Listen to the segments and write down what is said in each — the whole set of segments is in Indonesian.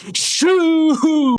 Shoo!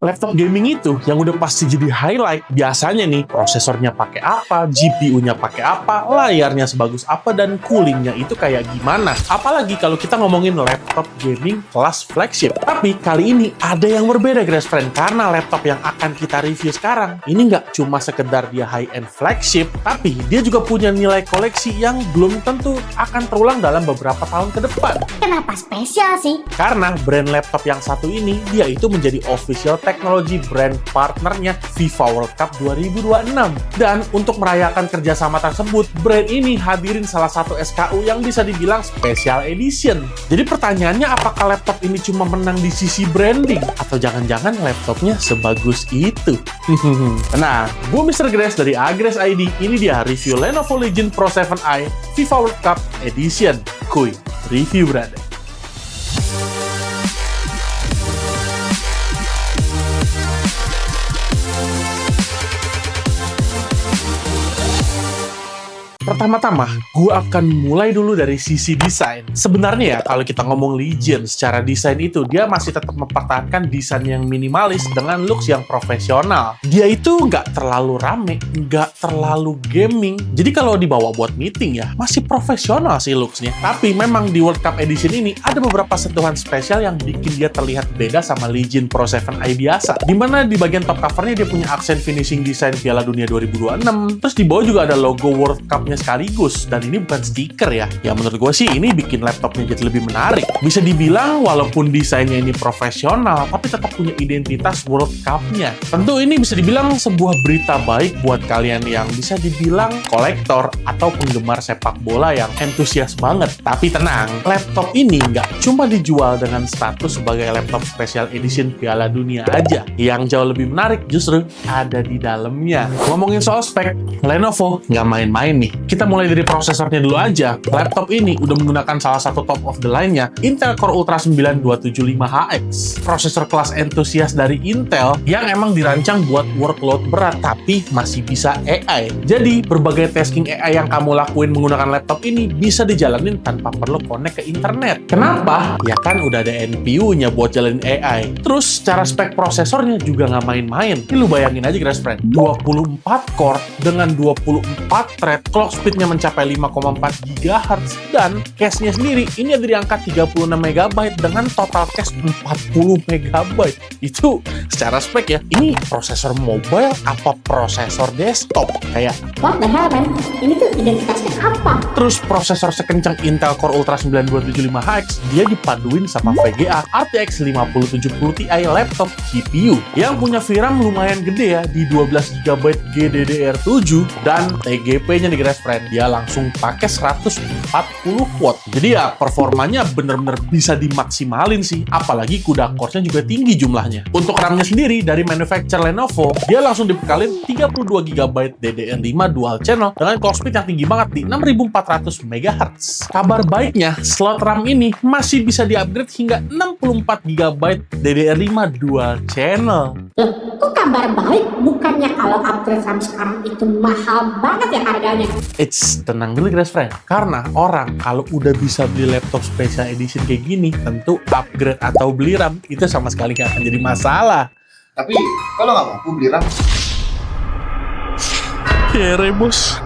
Laptop gaming itu yang udah pasti jadi highlight. Biasanya nih, prosesornya pakai apa, GPU-nya pakai apa, layarnya sebagus apa, dan coolingnya itu kayak gimana. Apalagi kalau kita ngomongin laptop gaming kelas flagship. Tapi kali ini ada yang berbeda, guys friend. Karena laptop yang akan kita review sekarang, ini nggak cuma sekedar dia high-end flagship, tapi dia juga punya nilai koleksi yang belum tentu akan terulang dalam beberapa tahun ke depan. Kenapa spesial sih? Karena brand laptop yang satu ini, dia itu menjadi official teknologi brand partnernya FIFA World Cup 2026. Dan untuk merayakan kerjasama tersebut, brand ini hadirin salah satu SKU yang bisa dibilang special edition. Jadi pertanyaannya, apakah laptop ini cuma menang di sisi branding? Atau jangan-jangan laptopnya sebagus itu? Nah, gue Mr. Grace dari Agres ID. Ini dia review Lenovo Legion Pro 7i FIFA World Cup Edition. Kuy, review brother. Pertama-tama, gue akan mulai dulu dari sisi desain. Sebenarnya ya, kalau kita ngomong Legion, secara desain itu, dia masih tetap mempertahankan desain yang minimalis dengan looks yang profesional. Dia itu nggak terlalu rame, nggak terlalu gaming. Jadi kalau dibawa buat meeting ya, masih profesional sih looksnya. Tapi memang di World Cup Edition ini, ada beberapa sentuhan spesial yang bikin dia terlihat beda sama Legion Pro 7i biasa. Dimana di bagian top covernya dia punya aksen finishing desain Piala Dunia 2026. Terus di bawah juga ada logo World Cup sekaligus, dan ini bukan stiker ya. Ya menurut gue sih ini bikin laptopnya jadi lebih menarik. Bisa dibilang walaupun desainnya ini profesional, tapi tetap punya identitas World Cup-nya. Tentu ini bisa dibilang sebuah berita baik buat kalian yang bisa dibilang kolektor atau penggemar sepak bola yang antusias banget. Tapi tenang, laptop ini nggak cuma dijual dengan status sebagai laptop special edition Piala Dunia aja. Yang jauh lebih menarik justru ada di dalamnya. Ngomongin soal spek, Lenovo nggak main-main nih. Kita mulai dari prosesornya dulu aja. Laptop ini udah menggunakan salah satu top of the line-nya, Intel Core Ultra 9275HX. Prosesor kelas entusias dari Intel yang emang dirancang buat workload berat, tapi masih bisa AI. Jadi, berbagai tasking AI yang kamu lakuin menggunakan laptop ini bisa dijalanin tanpa perlu connect ke internet. Kenapa? Ya kan udah ada NPU-nya buat jalanin AI. Terus, secara spek prosesornya juga nggak main-main. Ini lu bayangin aja, guys friend. 24 core dengan 24 thread, clock speednya mencapai 5,4 GHz, dan cache-nya sendiri ini ada di angka 36 MB dengan total cache 40 MB. Itu secara spek ya, ini prosesor mobile apa prosesor desktop? Kayak What the hell, man? Ini tuh identitasnya apa? terus prosesor sekencang Intel Core Ultra 9275HX, dia dipaduin sama VGA RTX 5070 Ti laptop GPU yang punya VRAM lumayan gede ya, di 12 GB GDDR7, dan TGP-nya nih guys friend, dia langsung pakai 140 watt. Jadi ya performanya bener-bener bisa dimaksimalin sih, apalagi CUDA core-nya juga tinggi jumlahnya. Untuk RAM-nya sendiri dari manufacturer Lenovo, dia langsung dibekalin 32 GB DDR5 dual channel dengan clock speed yang tinggi banget di 6400 MHz. Kabar baiknya, slot RAM ini masih bisa di-upgrade hingga 64 GB DDR5 dual channel. Loh, kok kabar baik? Bukannya kalau upgrade RAM sekarang itu mahal banget ya harganya? Tenang dulu guys friend, karena orang kalau udah bisa beli laptop special edition kayak gini, tentu upgrade atau beli RAM itu sama sekali nggak akan jadi masalah. Tapi kalau nggak mampu beli RAM, Kere bos.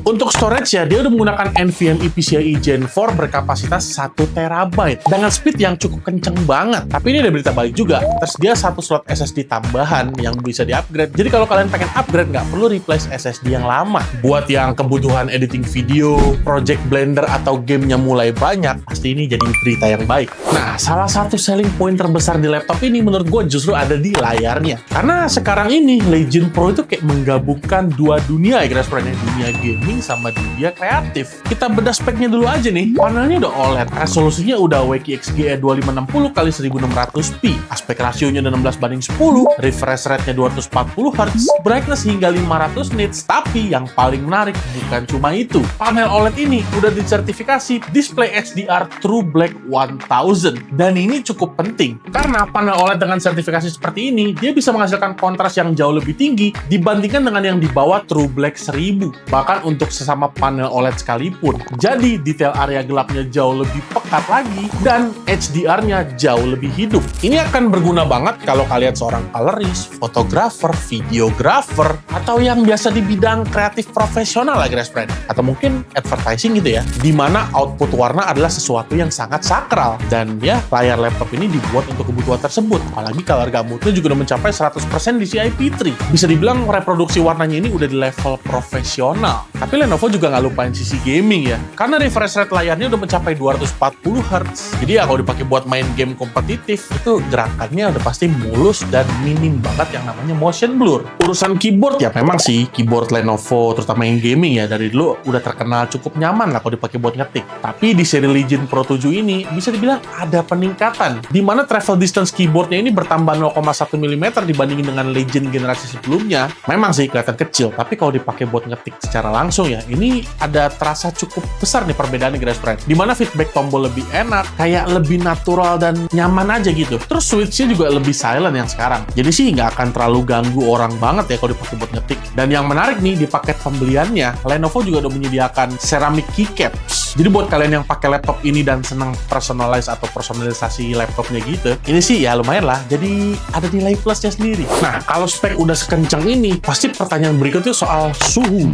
Untuk storage ya, dia udah menggunakan NVMe PCIe Gen 4 berkapasitas 1 TB dengan speed yang cukup kenceng banget. Tapi ini ada berita baik juga. Terus dia satu slot SSD tambahan yang bisa di-upgrade. Jadi kalau kalian pengen upgrade, nggak perlu replace SSD yang lama. Buat yang kebutuhan editing video, project Blender, atau gamenya mulai banyak, pasti ini jadi berita yang baik. Nah, salah satu selling point terbesar di laptop ini menurut gue justru ada di layarnya. Karena sekarang ini Legion Pro itu kayak menggabungkan dua dunia ya guys, dunia gaming sama dunia kreatif. Kita bedah speknya dulu aja nih. Panelnya udah OLED, resolusinya udah WQXGA 2560x1600p, aspek rasionya udah 16:10, refresh rate-nya 240 Hz, brightness hingga 500 nits. Tapi yang paling menarik bukan cuma itu. Panel OLED ini udah disertifikasi display HDR True Black 1000. Dan ini cukup penting karena panel OLED dengan sertifikasi seperti ini, dia bisa menghasilkan kontras yang jauh lebih tinggi dibandingkan dengan yang di bawah True Black 1000. Bahkan untuk untuk sesama panel OLED sekalipun. Jadi detail area gelapnya jauh lebih pekat lagi dan HDR-nya jauh lebih hidup. Ini akan berguna banget kalau kalian seorang colorist, fotografer, videografer, atau yang biasa di bidang kreatif profesional lah guys friend. Atau mungkin advertising gitu ya, dimana output warna adalah sesuatu yang sangat sakral. Dan ya, layar laptop ini dibuat untuk kebutuhan tersebut. Apalagi color gamutnya juga udah mencapai 100% DCI P3. Bisa dibilang reproduksi warnanya ini udah di level profesional. Tapi Lenovo juga nggak lupain sisi gaming ya, karena refresh rate layarnya udah mencapai 240 Hz. Jadi ya kalau dipakai buat main game kompetitif, itu gerakannya udah pasti mulus dan minim banget yang namanya motion blur. Urusan keyboard ya memang sih, keyboard Lenovo terutama yang gaming ya dari dulu udah terkenal cukup nyaman lah kalau dipakai buat ngetik. Tapi di seri Legion Pro 7 ini bisa dibilang ada peningkatan, di mana travel distance keyboardnya ini bertambah 0,1 mm dibandingin dengan Legion generasi sebelumnya. Memang sih kelihatan kecil, tapi kalau dipakai buat ngetik secara langsung ya, ini ada terasa cukup besar nih perbedaannya guys friend. Dimana feedback tombol lebih enak, kayak lebih natural dan nyaman aja gitu. Terus switch-nya juga lebih silent yang sekarang. Jadi sih nggak akan terlalu ganggu orang banget ya kalau dipakai buat ngetik. Dan yang menarik nih, di paket pembeliannya, Lenovo juga udah menyediakan ceramic keycaps. Jadi buat kalian yang pakai laptop ini dan senang personalize atau personalisasi laptopnya gitu, ini sih ya lumayan lah. Jadi ada nilai plusnya sendiri. Nah, kalau spek udah sekencang ini, pasti pertanyaan berikutnya soal suhu.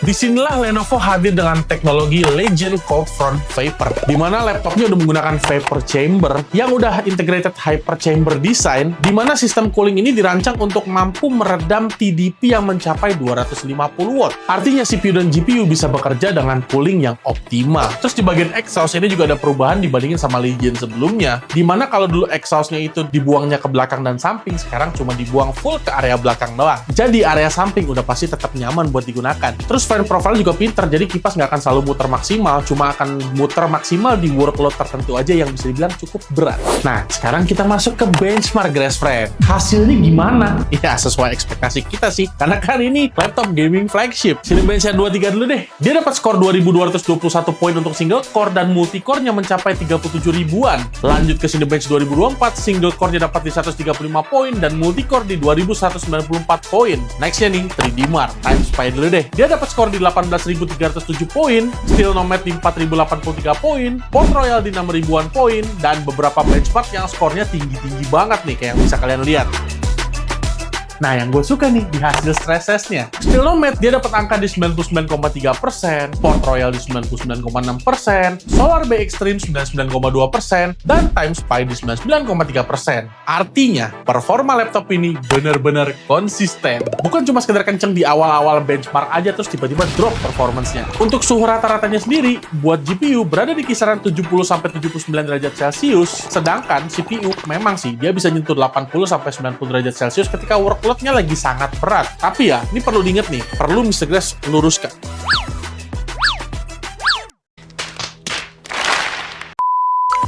Disinilah Lenovo hadir dengan teknologi Legion Cold Front Vapor, di mana laptopnya udah menggunakan vapor chamber yang udah integrated hyper chamber design, di mana sistem cooling ini dirancang untuk mampu meredam TDP yang mencapai 250 watt. Artinya CPU dan GPU bisa bekerja dengan cooling yang optimal. Terus di bagian exhaust ini juga ada perubahan dibandingin sama Legion sebelumnya, di mana kalau dulu exhaustnya itu dibuangnya ke belakang dan samping, sekarang cuma dibuang full ke area belakang doang. Jadi area samping udah pasti tetap nyaman buat digunakan. Terus fan profile juga pinter, jadi kipas nggak akan selalu muter maksimal, cuma akan muter maksimal di workload tertentu aja yang bisa dibilang cukup berat. Nah, sekarang kita masuk ke benchmark guys friend. Hasilnya gimana? Ya, sesuai ekspektasi kita sih, karena kan ini laptop gaming flagship. Cinebench 23 dulu deh. Dia dapat skor 2221 poin untuk single core dan multi core-nya mencapai 37 ribuan. Lanjut ke Cinebench 2024, single core-nya dapat di 135 poin dan multi core di 2194 poin. Next-nya nih, 3D Mark. Time Spy dulu deh. Dia dapat skor di 18.307 poin, Steel Nomad di 4.083 poin, Port Royal di 6.000-an poin, dan beberapa benchmark yang skornya tinggi-tinggi banget nih, kayak yang bisa kalian lihat. Nah, yang gue suka nih di hasil stress test-nya. Steel Nomad, dia dapat angka di 99,3%, Port Royal di 99,6%, Solar Bay Extreme 99,2%, dan Time Spy di 99,3%. Artinya, performa laptop ini benar-benar konsisten. Bukan cuma sekedar kenceng di awal-awal benchmark aja terus tiba-tiba drop performance-nya. Untuk suhu rata-ratanya sendiri, buat GPU berada di kisaran 70-79 derajat Celcius, sedangkan CPU memang sih dia bisa nyentuh 80-90 derajat Celcius ketika workload-nya lagi sangat berat. Tapi ya, ini perlu diingat nih, perlu Mr. Grace luruskan.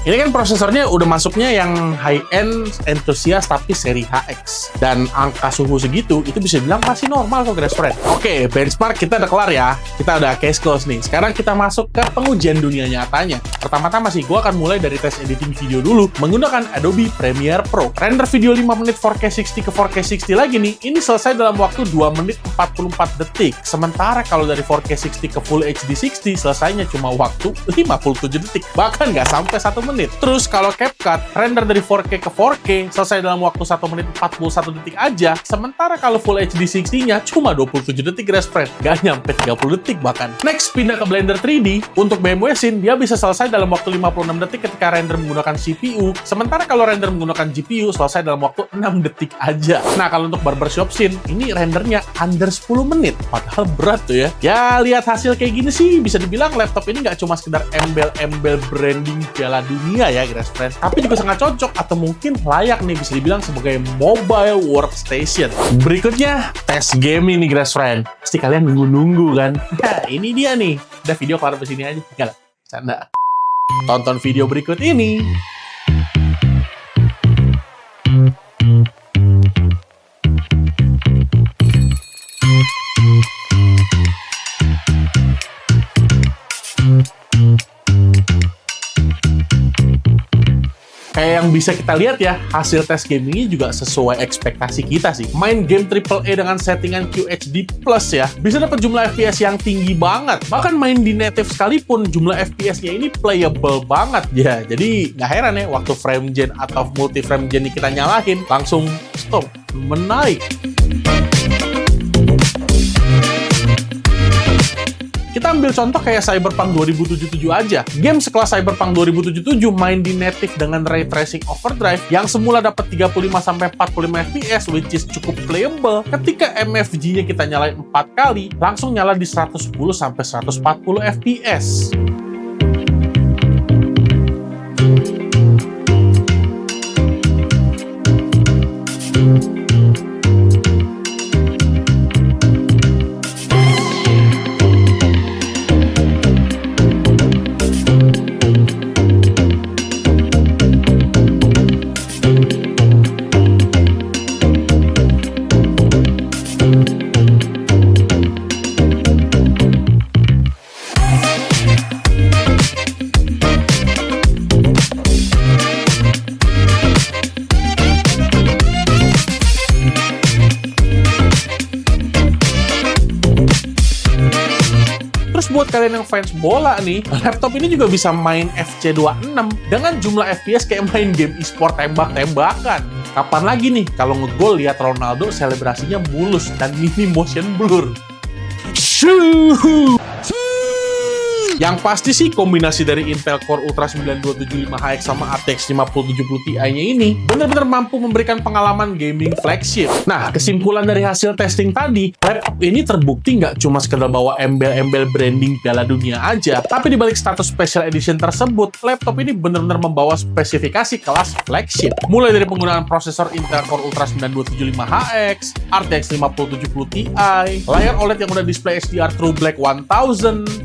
Ini kan prosesornya udah masuknya yang high-end enthusiast tapi seri HX. Dan angka suhu segitu, itu bisa bilang masih normal kok guys friend. Oke, benchmark kita udah kelar ya. Kita udah case close nih. Sekarang kita masuk ke pengujian dunia nyatanya. Pertama-tama sih, gue akan mulai dari tes editing video dulu menggunakan Adobe Premiere Pro. Render video 5 menit 4K 60 ke 4K 60 lagi nih, ini selesai dalam waktu 2 menit 44 detik. Sementara kalau dari 4K 60 ke Full HD 60, selesainya cuma waktu 57 detik. Bahkan nggak sampai 1 menit. Terus kalau CapCut, render dari 4K ke 4K selesai dalam waktu 1 menit 41 detik aja. Sementara kalau Full HD 60-nya cuma 27 detik guys friend. Gak nyampe 30 detik bahkan. Next, pindah ke Blender 3D. Untuk BMW Scene, dia bisa selesai dalam waktu 56 detik ketika render menggunakan CPU. Sementara kalau render menggunakan GPU, selesai dalam waktu 6 detik aja. Nah, kalau untuk Barbershop Scene, ini rendernya under 10 menit. Padahal berat tuh ya. Ya, lihat hasil kayak gini sih, bisa dibilang laptop ini nggak cuma sekedar embel-embel branding Piala Dunia ya guys friend, tapi juga sangat cocok atau mungkin layak nih bisa dibilang sebagai mobile workstation. Berikutnya, tes gaming nih guys friend. Pasti kalian nunggu-nunggu kan? Nah, ini dia nih. Udah video kelar di sini aja. Enggak lah, canda. Tonton video berikut ini. Kayak yang bisa kita lihat ya, hasil tes gamingnya juga sesuai ekspektasi kita sih. Main game AAA dengan settingan QHD Plus ya, bisa dapat jumlah FPS yang tinggi banget. Bahkan main di native sekalipun, jumlah FPS-nya ini playable banget. Ya, jadi nggak heran ya, waktu frame gen atau multi frame gen kita nyalahin, langsung stop, menaik. Kita ambil contoh kayak Cyberpunk 2077 aja. Game sekelas Cyberpunk 2077 main di native dengan Ray Tracing Overdrive yang semula dapat 35-45 FPS, which is cukup playable. Ketika MFG-nya kita nyalain 4 kali, langsung nyala di 110-140 FPS. Terus buat kalian yang fans bola nih, laptop ini juga bisa main FC26 dengan jumlah FPS kayak main game e-sport tembak-tembakan. Kapan lagi nih kalau ngegol lihat Ronaldo selebrasinya mulus dan mini motion blur. Shoo! Yang pasti sih kombinasi dari Intel Core Ultra 9275HX sama RTX 5070 Ti-nya ini benar-benar mampu memberikan pengalaman gaming flagship. Nah, kesimpulan dari hasil testing tadi, laptop ini terbukti nggak cuma sekedar bawa embel-embel branding Piala Dunia aja, tapi dibalik status Special Edition tersebut, laptop ini benar-benar membawa spesifikasi kelas flagship. Mulai dari penggunaan prosesor Intel Core Ultra 9275HX, RTX 5070 Ti, layar OLED yang udah display HDR True Black 1000,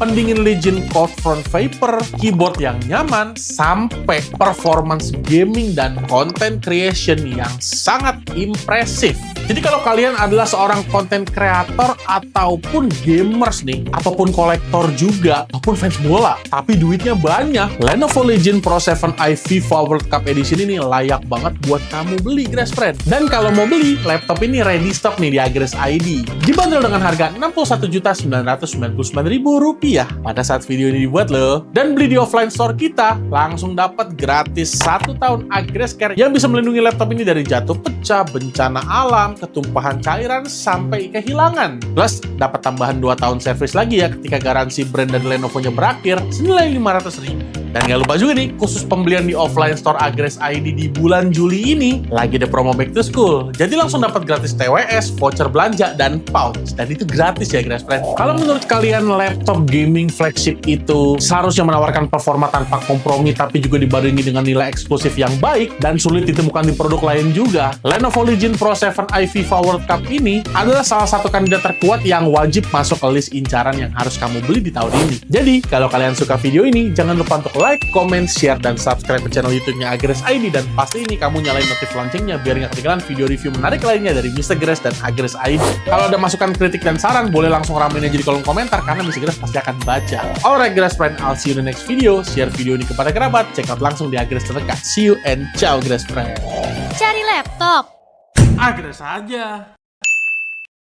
pendingin Legion Cold Front Vapor, keyboard yang nyaman, sampai performance gaming dan content creation yang sangat impresif. Jadi kalau kalian adalah seorang content creator ataupun gamers nih, ataupun kolektor juga, ataupun fans bola, tapi duitnya banyak, Lenovo Legion Pro 7i FIFA World Cup Edition ini layak banget buat kamu beli, Grass Friend. Dan kalau mau beli, laptop ini ready stock nih di Agres ID. Dibanderol dengan harga Rp61.999.000 pada saat video ini dibuat loh. Dan beli di offline store kita, langsung dapat gratis 1 tahun Agres Care yang bisa melindungi laptop ini dari jatuh pecah, bencana alam, ketumpahan cairan, sampai kehilangan. Plus, dapat tambahan 2 tahun servis lagi ya ketika garansi brand dan Lenovo-nya berakhir, senilai Rp500.000. Dan gak lupa juga nih, khusus pembelian di offline store Agres ID di bulan Juli ini, lagi ada promo back to school. Jadi langsung dapat gratis TWS, voucher belanja, dan pouch. Dan itu gratis ya, Grass Friend. Kalau menurut kalian laptop gaming flagship itu seharusnya menawarkan performa tanpa kompromi, tapi juga dibarengi dengan nilai eksklusif yang baik, dan sulit ditemukan di produk lain juga, Lenovo Legion Pro 7i FIFA World Cup ini adalah salah satu kandidat terkuat yang wajib masuk ke list incaran yang harus kamu beli di tahun ini. Jadi, kalau kalian suka video ini, jangan lupa untuk like, comment, share, dan subscribe ke channel YouTube-nya Agres ID, dan pasti ini kamu nyalain notif loncengnya biar nggak ketinggalan video review menarik lainnya dari Mr. Grass dan Agres ID. Kalau ada masukan, kritik, dan saran, boleh langsung ramein aja di kolom komentar karena Mr. Grass pasti akan baca. Alright, Grass Friend, I'll see you in the next video. Share video ini kepada kerabat, check out langsung di Agres terdekat. See you and ciao, Grass Friend. Cari laptop. Agres aja.